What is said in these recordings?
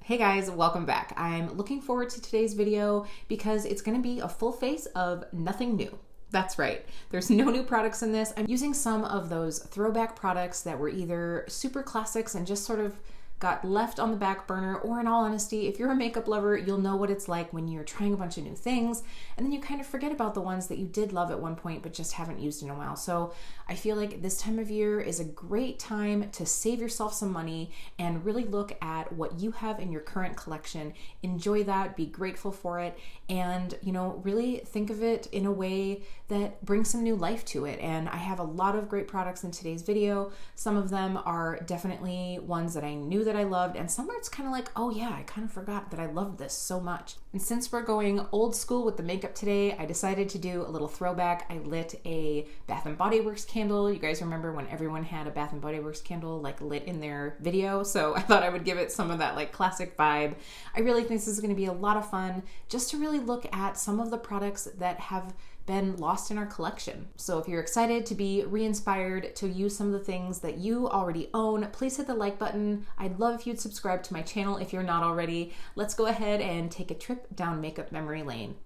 Hey guys, welcome back. I'm looking forward to today's video because it's going to be a full face of nothing new. That's right. There's no new products in this. I'm using some of those throwback products that were either super classics and just sort of got left on the back burner, or in all honesty, if you're a makeup lover, you'll know what it's like when you're trying a bunch of new things and then you kind of forget about the ones that you did love at one point but just haven't used in a while. So I feel like this time of year is a great time to save yourself some money and really look at what you have in your current collection, enjoy that, be grateful for it, and really think of it in a way that brings some new life to it. And I have a lot of great products in today's video. Some of them are definitely ones that I knew that I loved, and some where it's kind of like, oh yeah, I kind of forgot that I loved this so much. And since we're going old school with the makeup today, I decided to do a little throwback. I lit a Bath & Body Works candle. You guys remember when everyone had a Bath & Body Works candle like lit in their video? So I thought I would give it some of that like classic vibe. I really think this is going to be a lot of fun just to really look at some of the products that have been lost in our collection. So if you're excited to be re-inspired to use some of the things that you already own, please hit the like button. I'd love if you'd subscribe to my channel if you're not already. Let's go ahead and take a trip down makeup memory lane.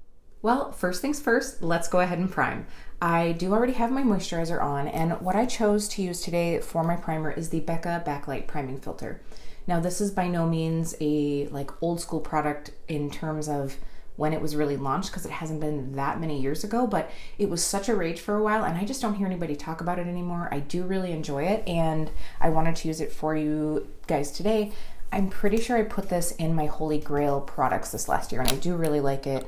Well, first things first, let's go ahead and prime. I do already have my moisturizer on, and what I chose to use today for my primer is the Becca Backlight Priming Filter. Now this is by no means a old school product in terms of when it was really launched, because it hasn't been that many years ago, but it was such a rage for a while and I just don't hear anybody talk about it anymore. I do really enjoy it and I wanted to use it for you guys today. I'm pretty sure I put this in my Holy Grail products this last year and I do really like it.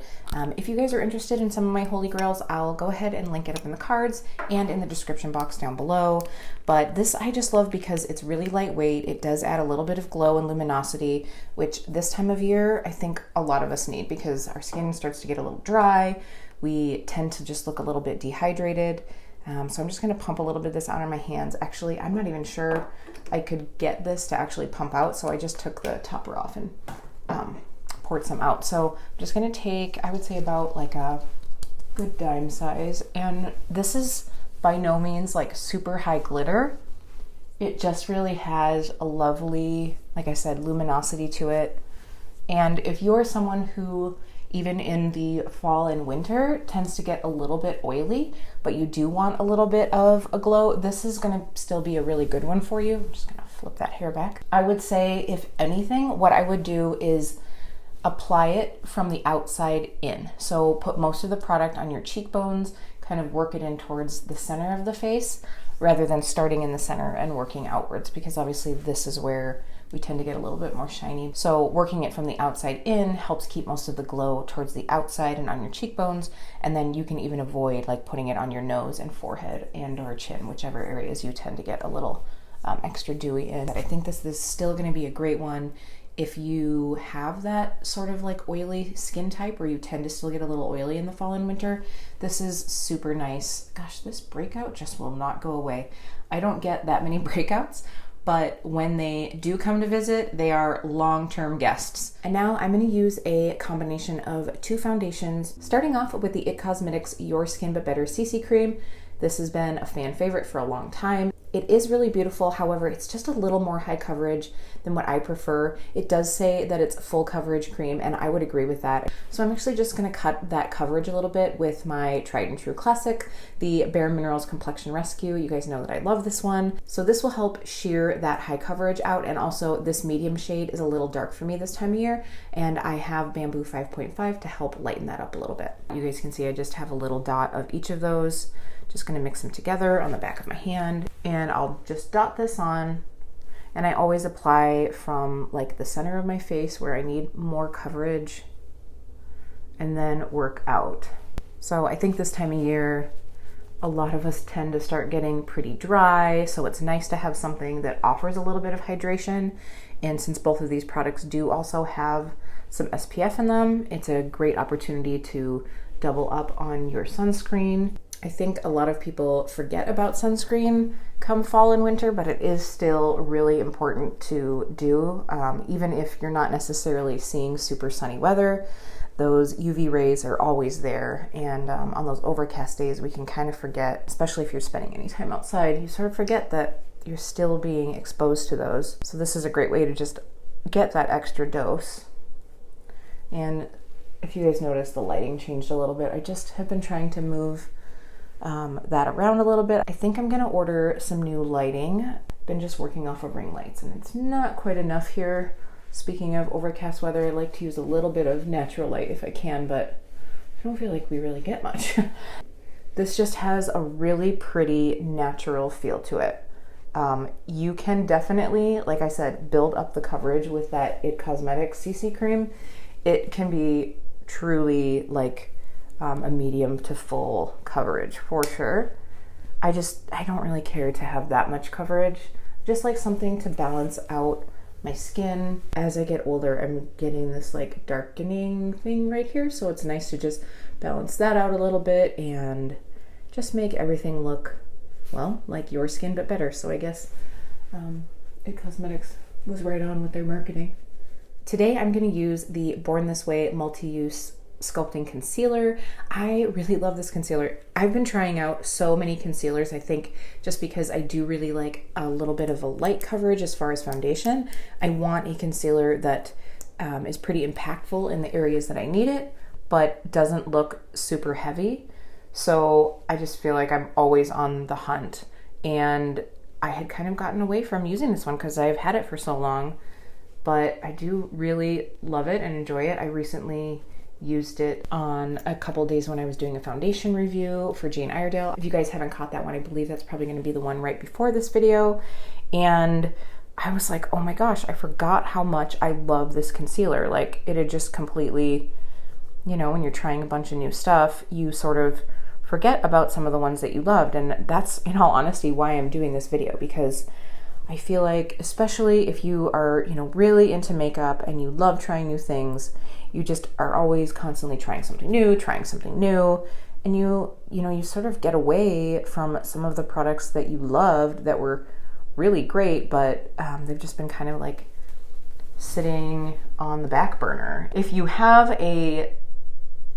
If you guys are interested in some of my Holy Grails, I'll go ahead and link it up in the cards and in the description box down below. But this I just love because it's really lightweight. It does add a little bit of glow and luminosity, which this time of year I think a lot of us need because our skin starts to get a little dry. We tend to just look a little bit dehydrated. So I'm just going to pump a little bit of this out on my hands. Actually, I'm not even sure I could get this to actually pump out, so I just took the topper off and poured some out. So I'm just going to take, I would say, about like a good dime size. And this is by no means like super high glitter. It just really has a lovely, like I said, luminosity to it. And if you're someone who even in the fall and winter tends to get a little bit oily, but you do want a little bit of a glow, this is gonna still be a really good one for you. I'm just gonna flip that hair back. I would say, if anything, what I would do is apply it from the outside in. So put most of the product on your cheekbones, kind of work it in towards the center of the face, rather than starting in the center and working outwards, because obviously this is where we tend to get a little bit more shiny. So working it from the outside in helps keep most of the glow towards the outside and on your cheekbones, and then you can even avoid like putting it on your nose and forehead and or chin, whichever areas you tend to get a little extra dewy in. I think this is still going to be a great one if you have that sort of like oily skin type where you tend to still get a little oily in the fall and winter. This is super nice. Gosh, this breakout just will not go away. I don't get that many breakouts, but when they do come to visit, they are long-term guests. And now I'm going to use a combination of two foundations, starting off with the IT Cosmetics Your Skin But Better CC Cream. This has been a fan favorite for a long time. It is really beautiful, however, it's just a little more high coverage than what I prefer. It does say that it's full coverage cream, and I would agree with that. So I'm actually just gonna cut that coverage a little bit with my tried and true classic, the Bare Minerals Complexion Rescue. You guys know that I love this one. So this will help sheer that high coverage out, and also this medium shade is a little dark for me this time of year, and I have Bamboo 5.5 to help lighten that up a little bit. You guys can see I just have a little dot of each of those. Just gonna mix them together on the back of my hand, and I'll just dot this on, and I always apply from like the center of my face where I need more coverage and then work out. So I think this time of year a lot of us tend to start getting pretty dry, so it's nice to have something that offers a little bit of hydration. And since both of these products do also have some SPF in them, it's a great opportunity to double up on your sunscreen. I think a lot of people forget about sunscreen come fall and winter, but it is still really important to do. Even if you're not necessarily seeing super sunny weather, those UV rays are always there. And on those overcast days, we can kind of forget, especially if you're spending any time outside, you sort of forget that you're still being exposed to those. So this is a great way to just get that extra dose. And if you guys notice, the lighting changed a little bit. I just have been trying to move that around a little bit. I think I'm gonna order some new lighting. Been just working off of ring lights and it's not quite enough here. Speaking of overcast weather, I like to use a little bit of natural light if I can, but I don't feel like we really get much. This just has a really pretty natural feel to it. You can definitely, like I said, build up the coverage with that It Cosmetics CC cream. It can be truly like a medium to full coverage for sure. I don't really care to have that much coverage. Just like something to balance out my skin. As I get older, I'm getting this like darkening thing right here, so it's nice to just balance that out a little bit and just make everything look, well, like your skin but better. So I guess It Cosmetics was right on with their marketing. Today I'm going to use the Born This Way multi-use sculpting concealer. I really love this concealer. I've been trying out so many concealers, I think just because I do really like a little bit of a light coverage as far as foundation. I want a concealer that is pretty impactful in the areas that I need it, but doesn't look super heavy. So I just feel like I'm always on the hunt. And I had kind of gotten away from using this one because I've had it for so long, but I do really love it and enjoy it. I recently used it on a couple days when I was doing a foundation review for Jane Iredale. If you guys haven't caught that one, I believe that's probably going to be the one right before this video. And I was like, oh my gosh, I forgot how much I love this concealer. Like, it had just completely, you know, when you're trying a bunch of new stuff, you sort of forget about some of the ones that you loved. And that's, in all honesty, why I'm doing this video, because I feel like, especially if you are, you know, really into makeup and you love trying new things, you just are always constantly trying something new, and you sort of get away from some of the products that you loved that were really great, but they've just been kind of like sitting on the back burner. If you have a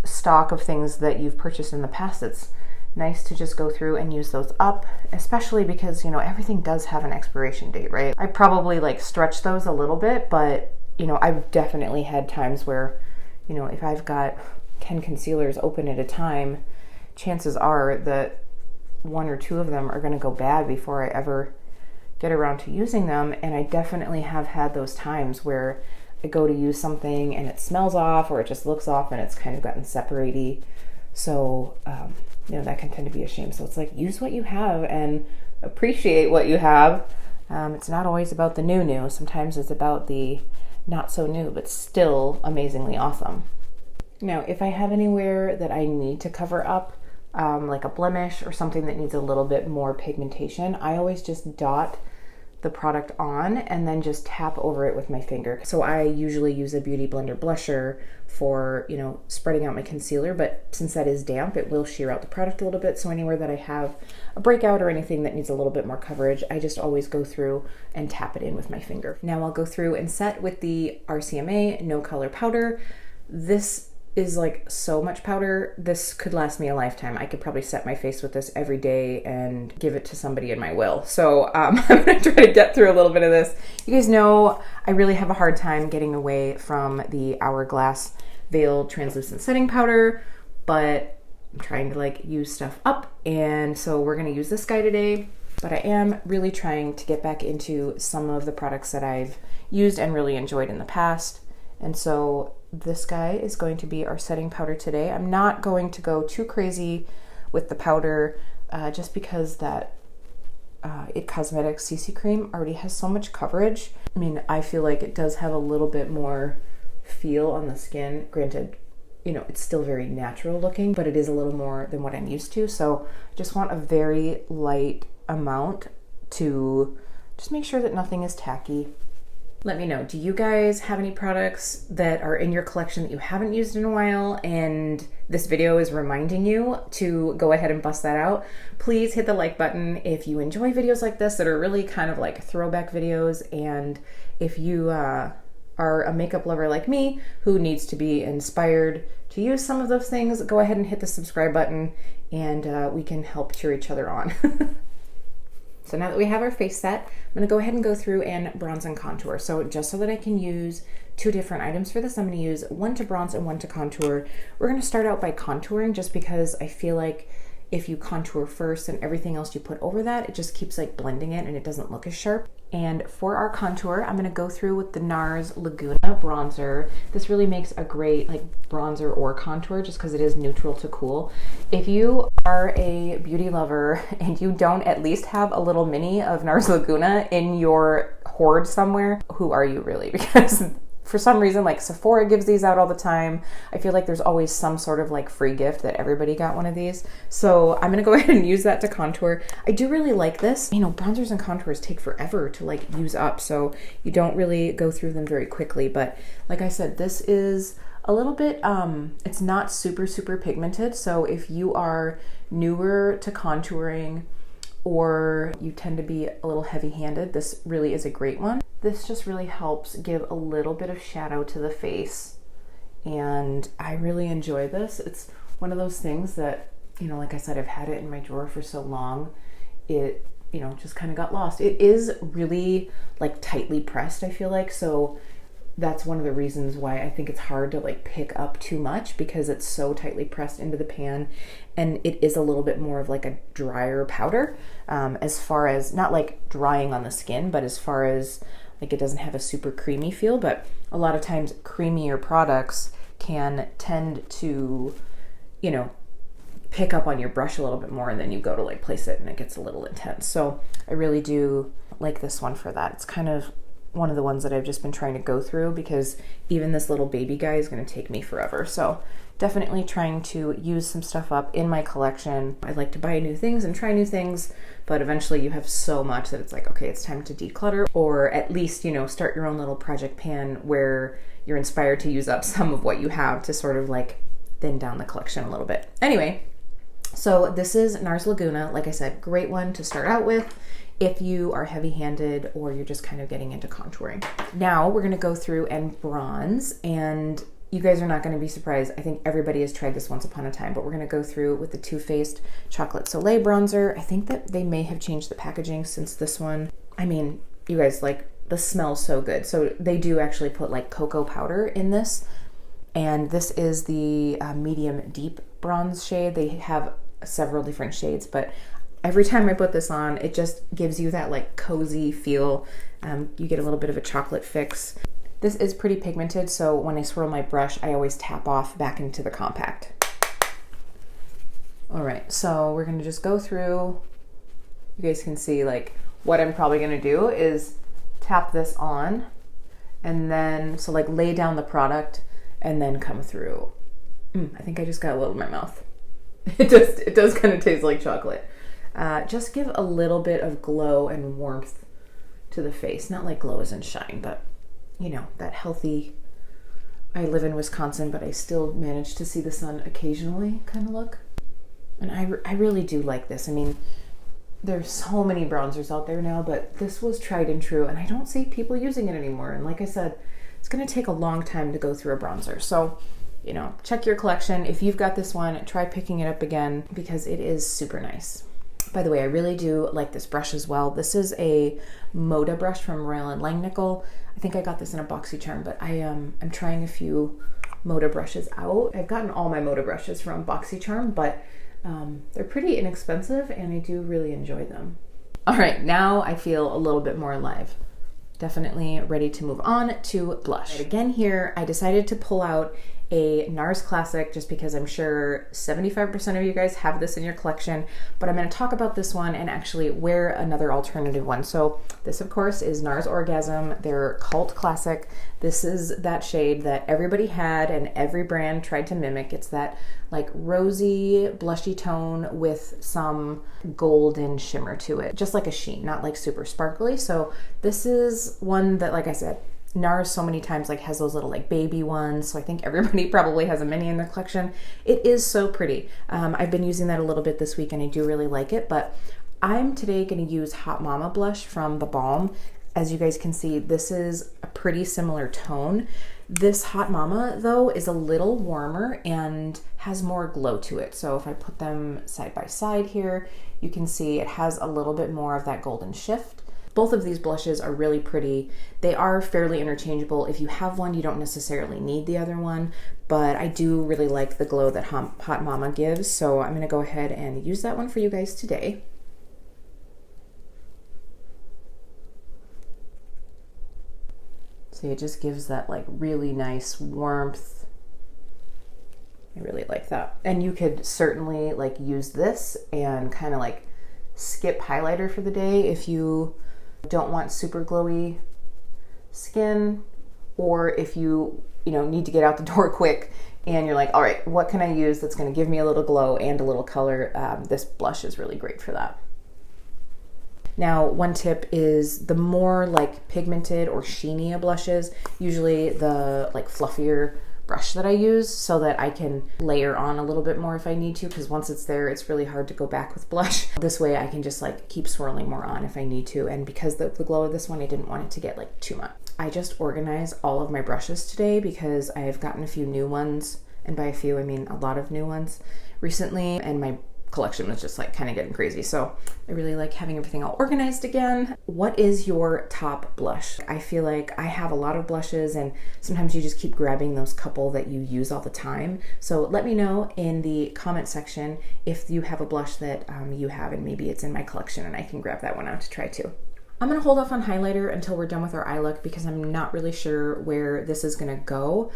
stock of things that you've purchased in the past, it's nice to just go through and use those up, especially because, you know, everything does have an expiration date, right? I probably like stretch those a little bit, but you know, I've definitely had times where, you know, if I've got 10 concealers open at a time, chances are that 1 or 2 of them are going to go bad before I ever get around to using them. And I definitely have had those times where I go to use something and it smells off, or it just looks off and it's kind of gotten separate-y. So, you know, that can tend to be a shame. So it's like, use what you have and appreciate what you have. It's not always about the new. Sometimes it's about the not so new, but still amazingly awesome. Now, if I have anywhere that I need to cover up, like a blemish or something that needs a little bit more pigmentation, I always just dot the product on and then just tap over it with my finger. So I usually use a Beauty Blender blusher for, you know, spreading out my concealer, but since that is damp, it will sheer out the product a little bit. So anywhere that I have a breakout or anything that needs a little bit more coverage, I just always go through and tap it in with my finger. Now I'll go through and set with the RCMA No Color Powder. This is like so much powder. This could last me a lifetime. I could probably set my face with this every day and give it to somebody in my will. So I'm gonna try to get through a little bit of this. You guys know I really have a hard time getting away from the Hourglass Veiled Translucent Setting Powder, but I'm trying to like use stuff up. And so we're gonna use this guy today, but I am really trying to get back into some of the products that I've used and really enjoyed in the past. And so this guy is going to be our setting powder today. I'm not going to go too crazy with the powder just because that It Cosmetics CC cream already has so much coverage. I mean, I feel like it does have a little bit more feel on the skin. Granted, you know, it's still very natural looking, but it is a little more than what I'm used to. So I just want a very light amount to just make sure that nothing is tacky. Let me know, do you guys have any products that are in your collection that you haven't used in a while and this video is reminding you to go ahead and bust that out? Please hit the like button if you enjoy videos like this that are really kind of like throwback videos, and if you are a makeup lover like me who needs to be inspired to use some of those things, go ahead and hit the subscribe button and we can help cheer each other on. So now that we have our face set, I'm gonna go ahead and go through and bronze and contour. So just so that I can use two different items for this, I'm gonna use one to bronze and one to contour. We're gonna start out by contouring just because I feel like if you contour first and everything else you put over that, it just keeps like blending it and it doesn't look as sharp. And for our contour, I'm gonna go through with the Nars Laguna bronzer. This really makes a great like bronzer or contour just because it is neutral to cool. If you are a beauty lover and you don't at least have a little mini of Nars Laguna in your hoard somewhere, who are you really? Because for some reason, like Sephora gives these out all the time. I feel like there's always some sort of like free gift that everybody got one of these. So I'm gonna go ahead and use that to contour. I do really like this. You know, bronzers and contours take forever to like use up, so you don't really go through them very quickly. But like I said, this is a little bit, it's not super pigmented. So if you are newer to contouring or you tend to be a little heavy-handed, this really is a great one. This just really helps give a little bit of shadow to the face, and I really enjoy this. It's one of those things that, you know, like I said, I've had it in my drawer for so long, it, you know, just kind of got lost. It is really like tightly pressed, I feel like, so that's one of the reasons why I think it's hard to like pick up too much, because it's so tightly pressed into the pan, and it is a little bit more of like a drier powder, as far as not like drying on the skin, but as far as like it doesn't have a super creamy feel. But a lot of times creamier products can tend to, you know, pick up on your brush a little bit more, and then you go to like place it and it gets a little intense. So I really do like this one for that. It's kind of one of the ones that I've just been trying to go through, because even this little baby guy is going to take me forever. So definitely trying to use some stuff up in my collection. I like to buy new things and try new things, but eventually you have so much that it's like, okay, it's time to declutter, or at least, you know, start your own little project pan where you're inspired to use up some of what you have to sort of like thin down the collection a little bit. Anyway, so this is Nars Laguna. Like I said, great one to start out with if you are heavy-handed or you're just kind of getting into contouring. Now we're gonna go through and bronze, and you guys are not gonna be surprised. I think everybody has tried this once upon a time, but we're gonna go through with the Too Faced Chocolate Soleil bronzer. I think that they may have changed the packaging since this one. I mean, you guys, like, the smell's so good. So they do actually put like cocoa powder in this, and this is the medium deep bronze shade. They have several different shades, but every time I put this on, it just gives you that like cozy feel. You get a little bit of a chocolate fix. This is pretty pigmented, so when I swirl my brush, I always tap off back into the compact. All right, so we're gonna just go through. You guys can see like what I'm probably gonna do is tap this on, and then, so like lay down the product and then come through. I think I just got a little in my mouth. It does kind of taste like chocolate. Just give a little bit of glow and warmth to the face. Not like glow as in shine, but you know, that healthy, I live in Wisconsin, but I still manage to see the sun occasionally kind of look. And I really do like this. I mean, there's so many bronzers out there now, but this was tried and true, and I don't see people using it anymore. And like I said, it's gonna take a long time to go through a bronzer. So, you know, check your collection. If you've got this one, try picking it up again, because it is super nice. By the way, I really do like this brush as well. This is a Moda Brush from Royal & Langnickel. I think I got this in a BoxyCharm, but I'm trying a few Moda brushes out. I've gotten all my Moda brushes from BoxyCharm, but they're pretty inexpensive and I do really enjoy them. All right, now I feel a little bit more alive. Definitely ready to move on to blush. Again here, I decided to pull out a Nars Classic just because I'm sure 75% of you guys have this in your collection, but I'm going to talk about this one and actually wear another alternative one. So this of course is Nars Orgasm, their cult classic. This is that shade that everybody had and every brand tried to mimic. It's that like rosy blushy tone with some golden shimmer to it, just like a sheen, not like super sparkly. So this is one that, like I said, Nars so many times like has those little like baby ones, so I think everybody probably has a mini in their collection. It is so pretty. I've been using that a little bit this week and I do really like it, but I'm today going to use Hot Mama blush from the Balm. As you guys can see, this is a pretty similar tone. This Hot Mama though is a little warmer and has more glow to it. So if I put them side by side here, you can see it has a little bit more of that golden shift. Both of these blushes are really pretty. They are fairly interchangeable. If you have one, you don't necessarily need the other one, but I do really like the glow that Hot Mama gives. So I'm gonna go ahead and use that one for you guys today. See, it just gives that like really nice warmth. I really like that. And you could certainly like use this and kind of like skip highlighter for the day if you don't want super glowy skin, or if you need to get out the door quick and you're like, all right, what can I use that's going to give me a little glow and a little color? This blush is really great for that. Now, one tip is the more like pigmented or sheeny blushes, usually the like fluffier brush that I use, so that I can layer on a little bit more if I need to, because once it's there, it's really hard to go back with blush. This way I can just like keep swirling more on if I need to. And because the glow of this one, I didn't want it to get like too much. I just organized all of my brushes today because I have gotten a few new ones, and by a few I mean a lot of new ones recently, and my collection was just like kind of getting crazy. So I really like having everything all organized again. What is your top blush? I feel like I have a lot of blushes, and sometimes you just keep grabbing those couple that you use all the time. So let me know in the comment section if you have a blush that you have, and maybe it's in my collection and I can grab that one out to try too. I'm gonna hold off on highlighter until we're done with our eye look because I'm not really sure where this is gonna go,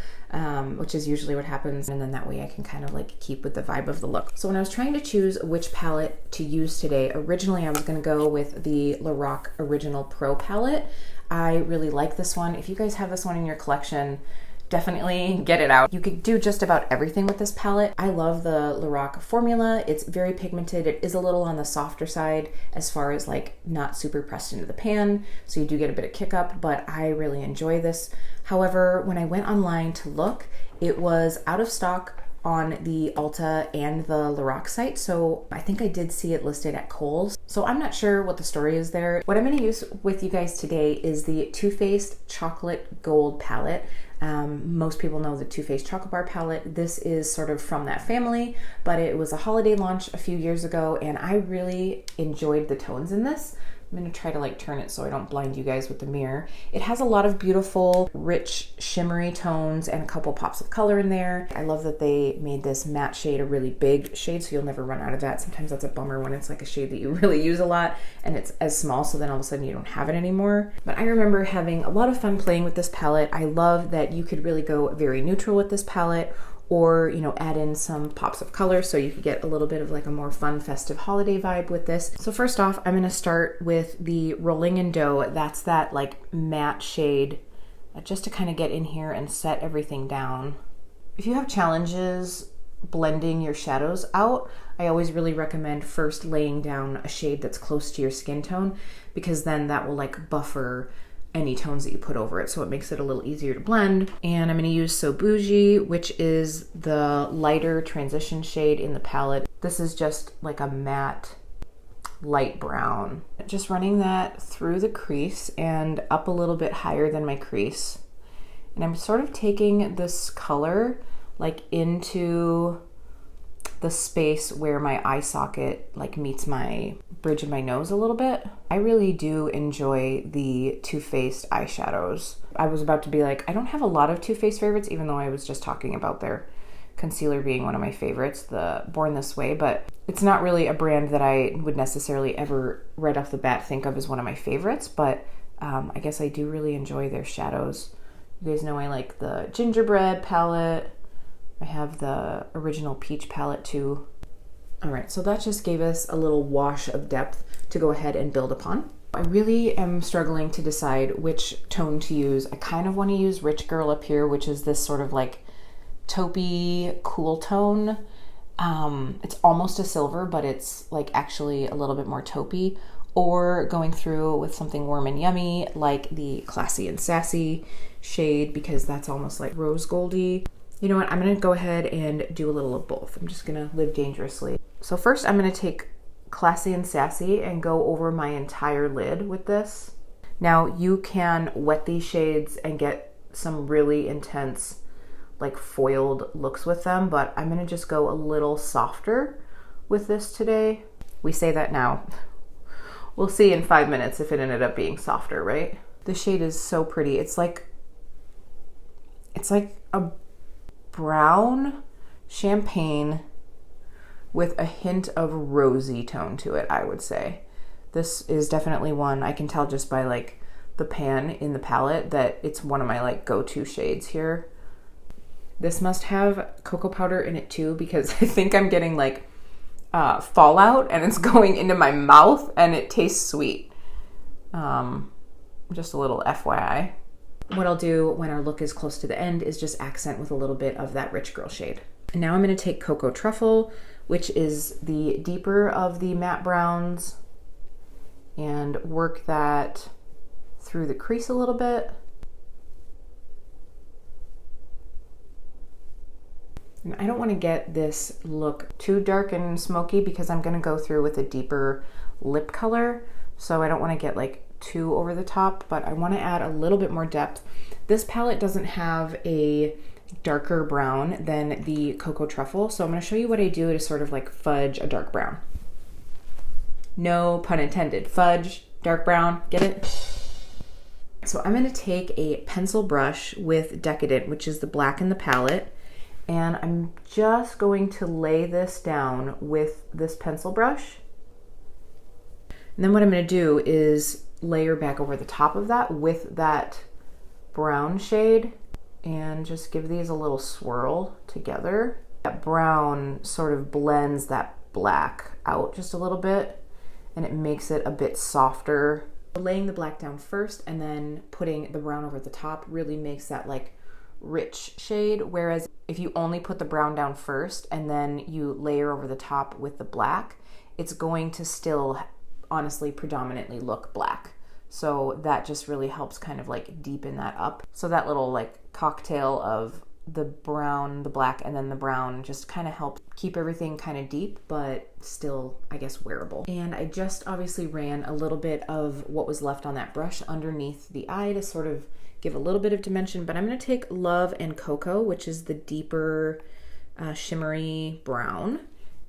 which is usually what happens, and then that way I can kind of like keep with the vibe of the look. So when I was trying to choose which palette to use today, originally I was gonna go with the Lorac Original Pro palette. I really like this one. If you guys have this one in your collection, definitely get it out. You could do just about everything with this palette. I love the Lorac formula. It's very pigmented. It is a little on the softer side as far as like not super pressed into the pan, so you do get a bit of kick up, but I really enjoy this. However, when I went online to look, it was out of stock on the Ulta and the Lorac site, so I think I did see it listed at Kohl's. So I'm not sure what the story is there. What I'm going to use with you guys today is the Too Faced Chocolate Gold palette. Most people know the Too Faced Chocolate Bar palette. This is sort of from that family, but it was a holiday launch a few years ago, and I really enjoyed the tones in this. I'm gonna try to like turn it so I don't blind you guys with the mirror. It has a lot of beautiful, rich, shimmery tones and a couple pops of color in there. I love that they made this matte shade a really big shade, so you'll never run out of that. Sometimes that's a bummer when it's like a shade that you really use a lot and it's as small, so then all of a sudden you don't have it anymore. But I remember having a lot of fun playing with this palette. I love that you could really go very neutral with this palette, or add in some pops of color so you could get a little bit of like a more fun festive holiday vibe with this. So first off, I'm gonna start with the Rolling in Dough. That's that like matte shade, just to kind of get in here and set everything down. If you have challenges blending your shadows out, I always really recommend first laying down a shade that's close to your skin tone, because then that will like buffer any tones that you put over it, so it makes it a little easier to blend. And I'm going to use So Bougie, which is the lighter transition shade in the palette. This is just like a matte light brown. Just running that through the crease and up a little bit higher than my crease. And I'm sort of taking this color like into the space where my eye socket like meets my bridge of my nose a little bit. I really do enjoy the Too Faced eyeshadows. I was about to be like, I don't have a lot of Too Faced favorites, even though I was just talking about their concealer being one of my favorites, the Born This Way, but it's not really a brand that I would necessarily ever right off the bat think of as one of my favorites, but I guess I do really enjoy their shadows. You guys know I like the Gingerbread palette. I have the Original Peach palette too. All right, so that just gave us a little wash of depth to go ahead and build upon. I really am struggling to decide which tone to use. I kind of want to use Rich Girl up here, which is this sort of like taupey cool tone. It's almost a silver, but it's like actually a little bit more taupey. Or going through with something warm and yummy like the Classy and Sassy shade, because that's almost like rose goldy. You know what, I'm gonna go ahead and do a little of both. I'm just gonna live dangerously. So first I'm gonna take Classy and Sassy and go over my entire lid with this. Now you can wet these shades and get some really intense like foiled looks with them, but I'm gonna just go a little softer with this today. We say that now. We'll see in 5 minutes if it ended up being softer, right? The shade is so pretty. It's like a brown champagne with a hint of rosy tone to it, I would say. This is definitely one I can tell just by like the pan in the palette that it's one of my like go-to shades here. This must have cocoa powder in it too, because I think I'm getting like fallout and it's going into my mouth and it tastes sweet. Just a little FYI. What I'll do when our look is close to the end is just accent with a little bit of that rich girl shade. And now I'm going to take Cocoa Truffle, which is the deeper of the matte browns, and work that through the crease a little bit. And I don't want to get this look too dark and smoky because I'm going to go through with a deeper lip color. So I don't want to get like too over the top, but I want to add a little bit more depth. This palette doesn't have a darker brown than the Cocoa Truffle, so I'm going to show you what I do to sort of like fudge a dark brown. No pun intended. Fudge, dark brown, get it? So I'm going to take a pencil brush with Decadent, which is the black in the palette, and I'm just going to lay this down with this pencil brush. And then what I'm going to do is layer back over the top of that with that brown shade and just give these a little swirl together. That brown sort of blends that black out just a little bit and it makes it a bit softer. Laying the black down first and then putting the brown over the top really makes that like rich shade, whereas if you only put the brown down first and then you layer over the top with the black, it's going to still honestly predominantly look black. So that just really helps kind of like deepen that up. So that little like cocktail of the brown, the black, and then the brown just kind of helps keep everything kind of deep, but still, I guess, wearable. And I just obviously ran a little bit of what was left on that brush underneath the eye to sort of give a little bit of dimension, but I'm going to take Love and Cocoa, which is the deeper shimmery brown,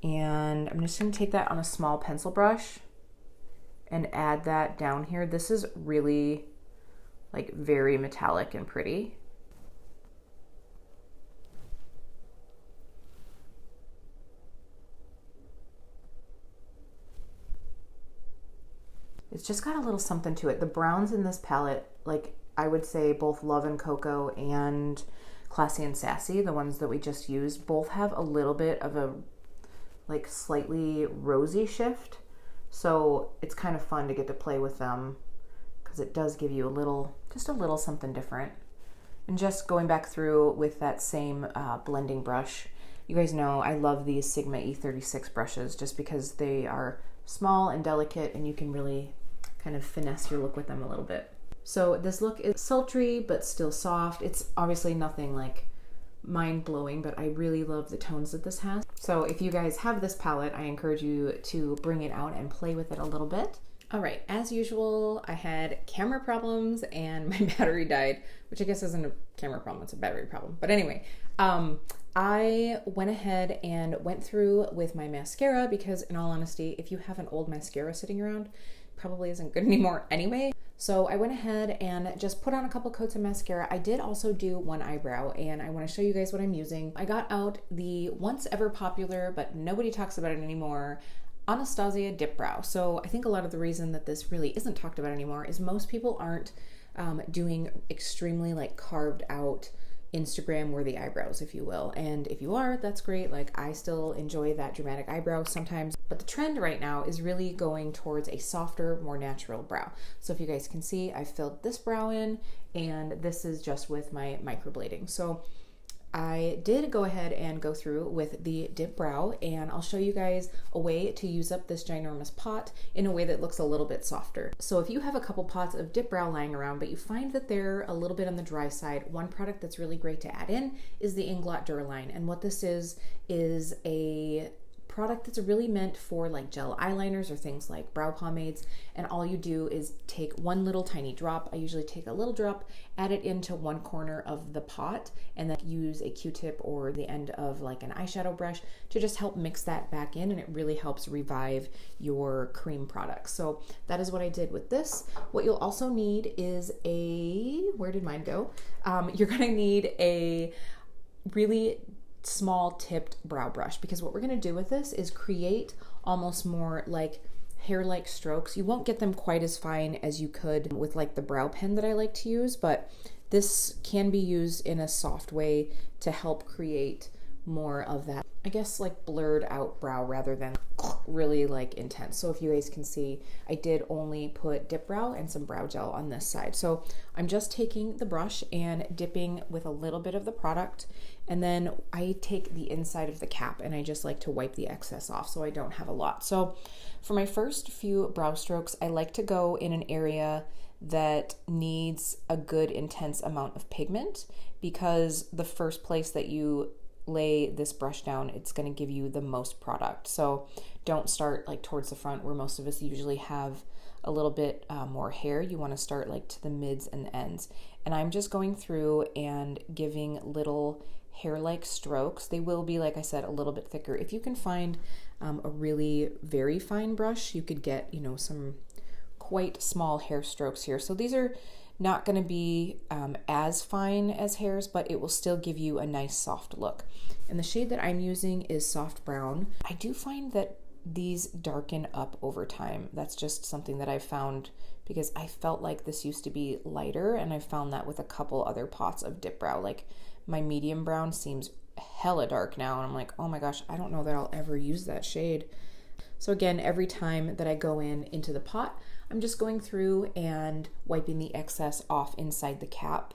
and I'm just going to take that on a small pencil brush and add that down here. This is really like very metallic and pretty. It's just got a little something to it. The browns in this palette, like I would say both Love and Cocoa and Classy and Sassy, the ones that we just used, both have a little bit of a like slightly rosy shift. So it's kind of fun to get to play with them because it does give you a little, just a little something different. And just going back through with that same blending brush, you guys know I love these Sigma E36 brushes just because they are small and delicate and you can really kind of finesse your look with them a little bit. So this look is sultry but still soft. It's obviously nothing like mind-blowing, but I really love the tones that this has. So if you guys have this palette, I encourage you to bring it out and play with it a little bit. All right, as usual, I had camera problems and my battery died, which I guess isn't a camera problem, it's a battery problem. But anyway, I went ahead and went through with my mascara because in all honesty, if you have an old mascara sitting around, it probably isn't good anymore anyway. So I went ahead and just put on a couple coats of mascara. I did also do one eyebrow and I want to show you guys what I'm using. I got out the once ever popular, but nobody talks about it anymore, Nastasia Dip Brow. So I think a lot of the reason that this really isn't talked about anymore is most people aren't doing extremely like carved out Instagram worthy eyebrows, if you will. And if you are, that's great. Like I still enjoy that dramatic eyebrow sometimes, but the trend right now is really going towards a softer, more natural brow. So if you guys can see, I filled this brow in and this is just with my microblading. So I did go ahead and go through with the Dip Brow and I'll show you guys a way to use up this ginormous pot in a way that looks a little bit softer. So if you have a couple pots of Dip Brow lying around, but you find that they're a little bit on the dry side, one product that's really great to add in is the Inglot Duraline. And what this is a product that's really meant for like gel eyeliners or things like brow pomades. And all you do is take one little tiny drop. I usually take a little drop, add it into one corner of the pot, and then use a Q-tip or the end of like an eyeshadow brush to just help mix that back in, and it really helps revive your cream products. So that is what I did with this. What you'll also need is where did mine go? You're gonna need a really small tipped brow brush, because what we're going to do with this is create almost more like hair-like strokes. You won't get them quite as fine as you could with like the brow pen that I like to use, but this can be used in a soft way to help create more of that, I guess, like blurred out brow rather than really like intense. So if you guys can see, I did only put dip brow and some brow gel on this side. So I'm just taking the brush and dipping with a little bit of the product, and then I take the inside of the cap and I just like to wipe the excess off so I don't have a lot. So for my first few brow strokes, I like to go in an area that needs a good intense amount of pigment, because the first place that you lay this brush down, it's going to give you the most product. So don't start like towards the front where most of us usually have a little bit more hair. You want to start like to the mids and the ends. And I'm just going through and giving little hair-like strokes. They will be, like I said, a little bit thicker. If you can find a really very fine brush, you could get, you know, some quite small hair strokes here. So these are not going to be as fine as hairs, but it will still give you a nice soft look. And the shade that I'm using is soft brown. I do find that these darken up over time. That's just something that I've found, because I felt like this used to be lighter, and I found that with a couple other pots of dip brow. Like my medium brown seems hella dark now, and I'm like, oh my gosh, I don't know that I'll ever use that shade. So again, every time that I go into the pot, I'm just going through and wiping the excess off inside the cap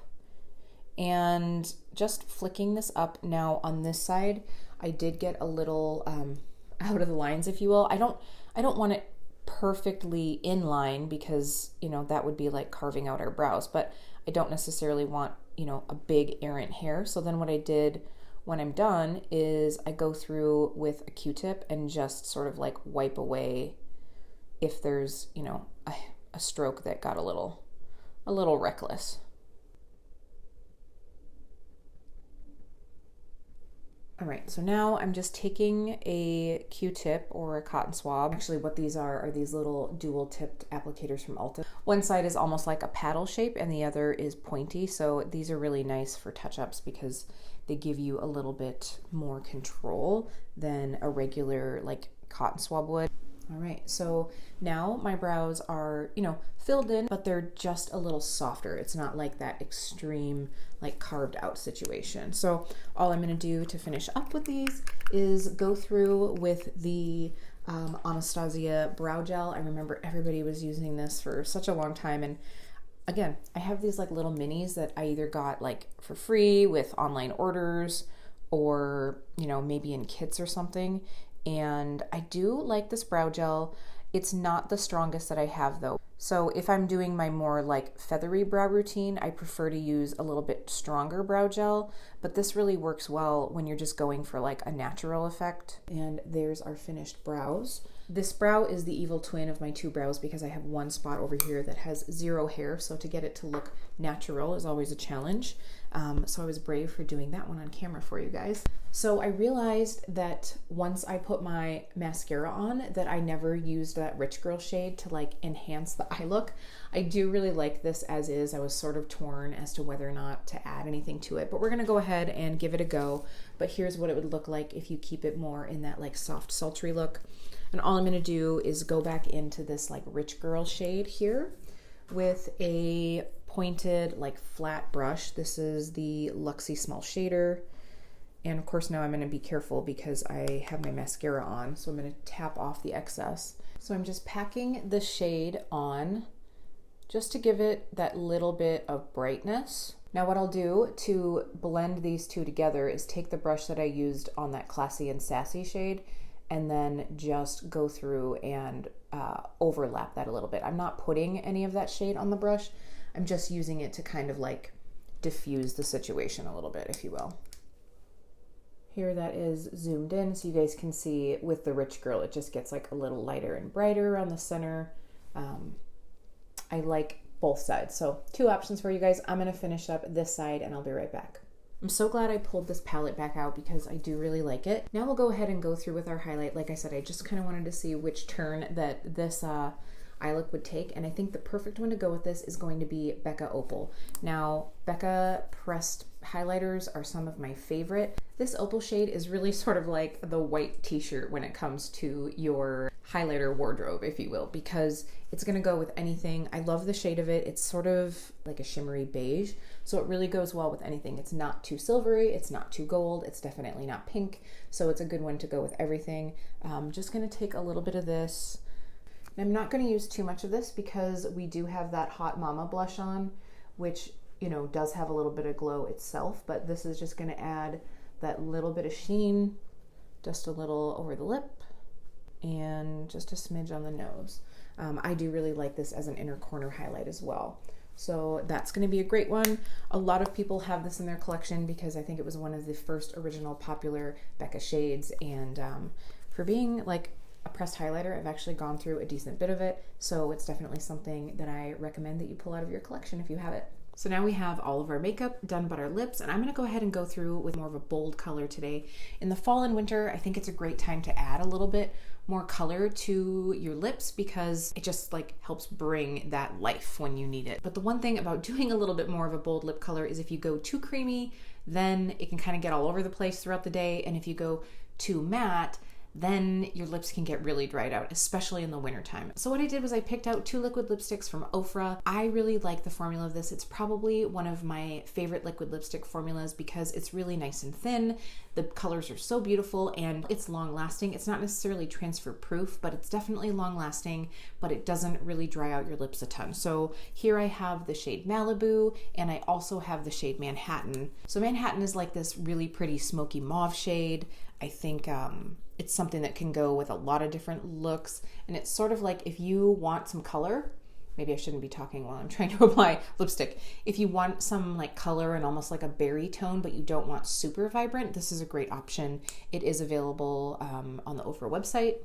and just flicking this up. Now on this side, I did get a little out of the lines, if you will. I don't want it perfectly in line, because, you know, that would be like carving out our brows, but I don't necessarily want, you know, a big errant hair. So then what I did when I'm done is I go through with a Q-tip and just sort of like wipe away if there's, you know, a stroke that got a little reckless. All right, so now I'm just taking a Q-tip or a cotton swab. Actually, what these are these little dual tipped applicators from Ulta. One side is almost like a paddle shape and the other is pointy. So these are really nice for touch-ups because they give you a little bit more control than a regular like cotton swab would. All right, so now my brows are, you know, filled in, but they're just a little softer. It's not like that extreme, like carved out situation. So all I'm gonna do to finish up with these is go through with the Anastasia brow gel. I remember everybody was using this for such a long time. And again, I have these like little minis that I either got like for free with online orders or, you know, maybe in kits or something. And I do like this brow gel. It's not the strongest that I have though. So if I'm doing my more like feathery brow routine, I prefer to use a little bit stronger brow gel, but this really works well when you're just going for like a natural effect. And there's our finished brows. This brow is the evil twin of my two brows because I have one spot over here that has zero hair. So to get it to look natural is always a challenge. So I was brave for doing that one on camera for you guys. So I realized that once I put my mascara on that I never used that Rich Girl shade to like enhance the eye look. I do really like this as is. I was sort of torn as to whether or not to add anything to it, but we're gonna go ahead and give it a go. But here's what it would look like if you keep it more in that like soft, sultry look. And all I'm gonna do is go back into this like Rich Girl shade here with a pointed like flat brush. This is the Luxie Small Shader. And of course now I'm gonna be careful because I have my mascara on. So I'm gonna tap off the excess. So I'm just packing the shade on just to give it that little bit of brightness. Now what I'll do to blend these two together is take the brush that I used on that Classy and Sassy shade and then just go through and overlap that a little bit. I'm not putting any of that shade on the brush. I'm just using it to kind of like diffuse the situation a little bit, if you will. Here that is zoomed in so you guys can see with the Rich Girl, it just gets like a little lighter and brighter around the center. I like both sides. So 2 options for you guys. I'm going to finish up this side and I'll be right back. I'm so glad I pulled this palette back out because I do really like it. Now we'll go ahead and go through with our highlight. Like I said, I just kind of wanted to see which turn that this eye look would take, and I think the perfect one to go with this is going to be Becca Oval. Now, Becca pressed highlighters are some of my favorite. This opal shade is really sort of like the white t-shirt when it comes to your highlighter wardrobe, if you will, because it's going to go with anything. I love the shade of it. It's sort of like a shimmery beige, so it really goes well with anything. It's not too silvery, it's not too gold, it's definitely not pink, so it's a good one to go with everything. Just going to take a little bit of this. And I'm not going to use too much of this because we do have that Hot Mama blush on, which, you know, does have a little bit of glow itself, but this is just going to add that little bit of sheen, just a little over the lip, and just a smidge on the nose. I do really like this as an inner corner highlight as well. So that's going to be a great one. A lot of people have this in their collection because I think it was one of the first original popular Becca shades, and for being like a pressed highlighter, I've actually gone through a decent bit of it, so it's definitely something that I recommend that you pull out of your collection if you have it. So now we have all of our makeup done but our lips, and I'm going to go ahead and go through with more of a bold color today. In the fall and winter, I think it's a great time to add a little bit more color to your lips because it just like helps bring that life when you need it. But the one thing about doing a little bit more of a bold lip color is if you go too creamy, then it can kind of get all over the place throughout the day, and if you go too matte, then your lips can get really dried out, especially in the wintertime. So what I did was I picked out 2 liquid lipsticks from Ofra. I really like the formula of this. It's probably one of my favorite liquid lipstick formulas because it's really nice and thin. The colors are so beautiful and it's long lasting. It's not necessarily transfer proof, but it's definitely long lasting, but it doesn't really dry out your lips a ton. So here I have the shade Malibu, and I also have the shade Manhattan. So Manhattan is like this really pretty smoky mauve shade. I think it's something that can go with a lot of different looks, and it's sort of like if you want some color, maybe I shouldn't be talking while I'm trying to apply lipstick. If you want some like color and almost like a berry tone, but you don't want super vibrant, this is a great option. It is available on the Ofra website.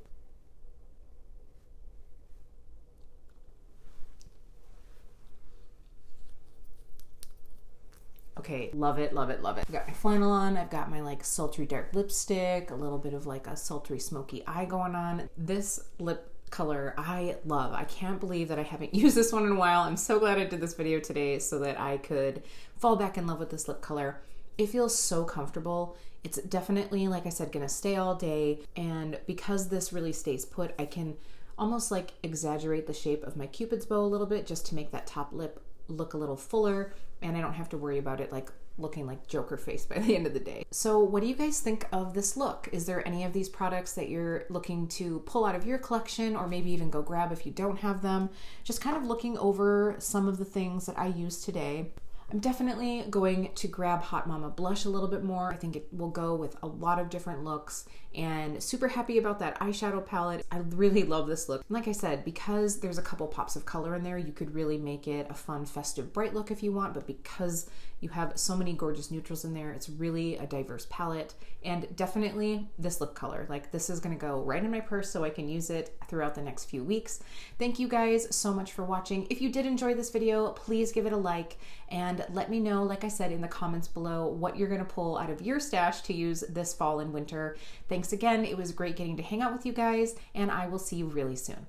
Okay, love it, love it, love it. I've got my flannel on, I've got my like sultry dark lipstick, a little bit of like a sultry smoky eye going on. This lip color I love. I can't believe that I haven't used this one in a while. I'm so glad I did this video today so that I could fall back in love with this lip color. It feels so comfortable. It's definitely, like I said, gonna stay all day, and because this really stays put, I can almost like exaggerate the shape of my Cupid's bow a little bit just to make that top lip look a little fuller, and I don't have to worry about it like looking like Joker face by the end of the day. So what do you guys think of this look? Is there any of these products that you're looking to pull out of your collection, or maybe even go grab if you don't have them? Just kind of looking over some of the things that I used today. I'm definitely going to grab Hot Mama blush a little bit more. I think it will go with a lot of different looks, and super happy about that eyeshadow palette. I really love this look. And like I said, because there's a couple pops of color in there, you could really make it a fun, festive, bright look if you want, but because you have so many gorgeous neutrals in there, it's really a diverse palette. And definitely this lip color, like this is gonna go right in my purse so I can use it throughout the next few weeks. Thank you guys so much for watching. If you did enjoy this video, please give it a like and let me know, like I said, in the comments below what you're gonna pull out of your stash to use this fall and winter. Thanks again. It was great getting to hang out with you guys, and I will see you really soon.